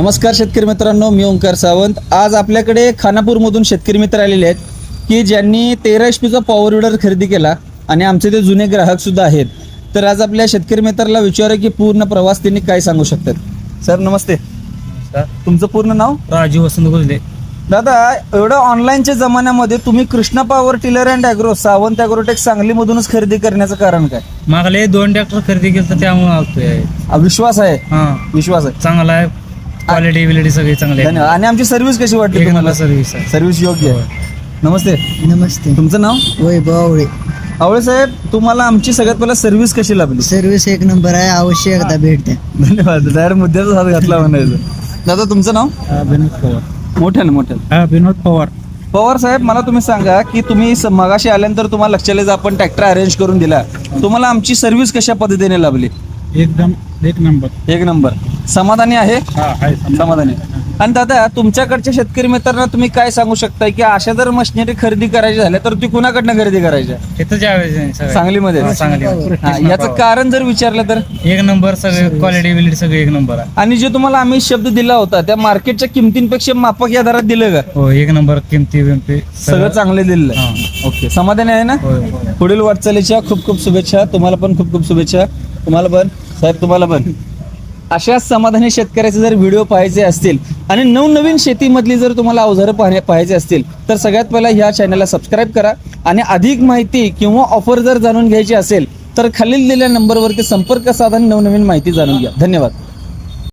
नमस्कार शेतकरी मित्रांनो, मी ओंकार सावंत। आज आपल्याकडे खानापूरमधून शेतकरी मित्र आलेले आहेत की ज्यांनी 13 HP चा पॉवर विडर खरेदी केला आणि आमचे ते जुने ग्राहक सुद्धा आहेत। तर आज आपल्या शेतकरी मित्राला विचारू की पूर्ण प्रवास त्यांनी काय सांगू शकतात। सर नमस्ते, तुमचं पूर्ण नाव? राजू वसंत गुजले। दादा, एवढं ऑनलाईनच्या जमान्यामध्ये तुम्ही Krishna power tiller and agro Sawant agrotech सांगलीमधूनच खरेदी करण्याचं कारण काय? मागले 2 ट्रॅक्टर खरेदी केलं तर त्यामुळे आलतोय। विश्वास आहे? हा, विश्वास आहे, चांगला आहे, क्वालिटी बिलिटी सगळी चांगली आहे। धन्यवाद। आणि आमची सर्व्हिस कशी वाटली एक तुम्हाला? नंबर सर्व्हिस आहे। सर्व्हिस योग्य आहे। नमस्ते, नमस्ते, तुमचं नाव? वैभव आवळे। आवळे साहेब, तुम्हाला आमची सगळ्यात पहिला सर्व्हिस कशी लागली? सर्व्हिस एक नंबर आहे, अवश्य एकदा भेट द्या। धन्यवाद। डायरेक्ट मुद्द्याचा हात घातला म्हणायचं। दादा तुमचं नाव? विनोद पवार। मोठ्यानं हा, विनोद पवार। पवार साहेब, मला तुम्ही सांगा की तुम्ही मगाशी आल्यानंतर तुम्हाला लक्षात आलं आपण ट्रॅक्टर अरेंज करून दिला, तुम्हाला आमची सर्व्हिस कशा पद्धतीने लाभली? एकदम एक नंबर। एक नंबर। समाधानी आहे? हा आहे, समाधानी। आणि दादा, तुमच्याकडच्या शेतकरी मित्रांना तुम्ही काय सांगू शकता की अशा जर मशिनरी खरेदी करायच्या झाल्या तर ती कुणाकडनं खरेदी करायच्या? इथंच यावे सांगलीमध्ये? सांगली। याचं कारण जर विचारलं तर? एक नंबर सगळे, क्वालिटी बिलिटी सगळी एक नंबर आहे। आणि जे तुम्हाला आम्ही शब्द दिला होता त्या मार्केटच्या किमतींपेक्षा माफक या दरात दिलं का? हो, एक नंबर किमती बिमती सगळं चांगले दिलेलं हा। आहे। ओके, समाधानी आहे ना? होय। पुढील वाटचालीच्या खूप खूप शुभेच्छा। तुम्हाला पण खूप खूप शुभेच्छा। तुम्हाला पण साहेब, तुम्हाला पण। अशा समाधानी शेतकऱ्याचे जर व्हिडिओ पाहायचे असतील आणि नवनवीन शेतीमधली जर तुम्हाला अवजारं पाहायचे असतील तर सगळ्यात पहिला ह्या चॅनलला सबस्क्राईब करा आणि अधिक माहिती किंवा ऑफर जर जाणून घ्यायची असेल तर खालील दिलेल्या नंबरवरती संपर्क साधा आणि नवनवीन माहिती जाणून घ्या। धन्यवाद।